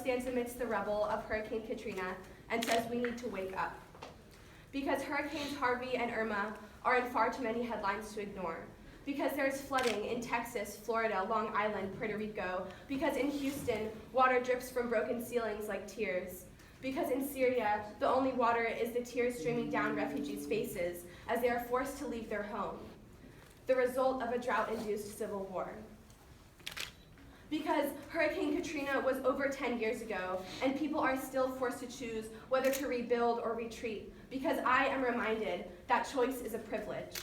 stands amidst the rubble of Hurricane Katrina and says we need to wake up. Because Hurricanes Harvey and Irma are in far too many headlines to ignore. Because there's flooding in Texas, Florida, Long Island, Puerto Rico. Because in Houston, water drips from broken ceilings like tears. Because in Syria, the only water is the tears streaming down refugees' faces as they are forced to leave their home, the result of a drought-induced civil war. Because Hurricane Katrina was over 10 years ago, and people are still forced to choose whether to rebuild or retreat, because I am reminded that choice is a privilege.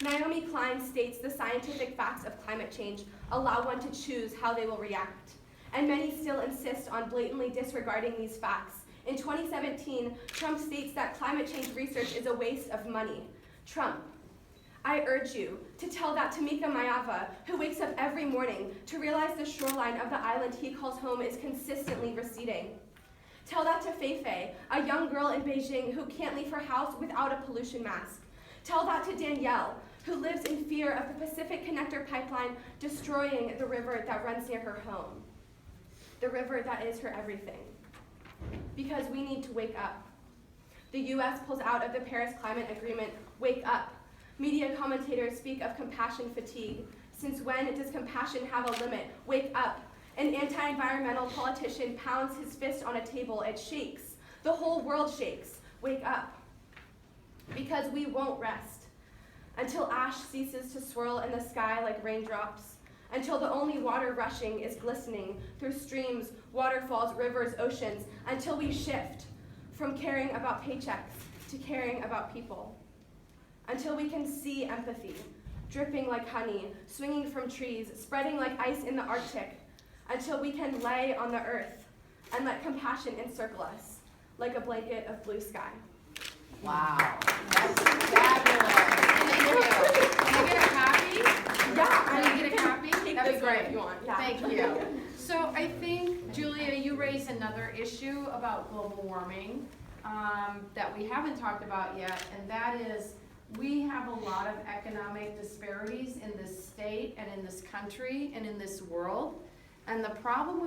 Naomi Klein states the scientific facts of climate change allow one to choose how they will react, and many still insist on blatantly disregarding these facts. In 2017, Trump states that climate change research is a waste of money. Trump, I urge you to tell that to Mika Mayava, who wakes up every morning to realize the shoreline of the island he calls home is consistently receding. Tell that to Feifei, a young girl in Beijing who can't leave her house without a pollution mask. Tell that to Danielle, who lives in fear of the Pacific Connector pipeline destroying the river that runs near her home, the river that is her everything. Because we need to wake up. The US pulls out of the Paris Climate Agreement. Wake up. Media commentators speak of compassion fatigue. Since when does compassion have a limit? Wake up. An anti-environmental politician pounds his fist on a table. It shakes. The whole world shakes. Wake up. Because we won't rest until ash ceases to swirl in the sky like raindrops, until the only water rushing is glistening through streams, waterfalls, rivers, oceans, until we shift from caring about paychecks to caring about people. Until we can see empathy, dripping like honey, swinging from trees, spreading like ice in the Arctic, until we can lay on the earth and let compassion encircle us like a blanket of blue sky. Wow, that's fabulous. Can I get a copy? Yeah, Can I get a copy? Take That'd this be one great. if you want. Yeah. Thank you. So I think, Julia, you raised another issue about global warming that we haven't talked about yet, and that is we have a lot of economic disparities in this state and in this country and in this world. And the problem with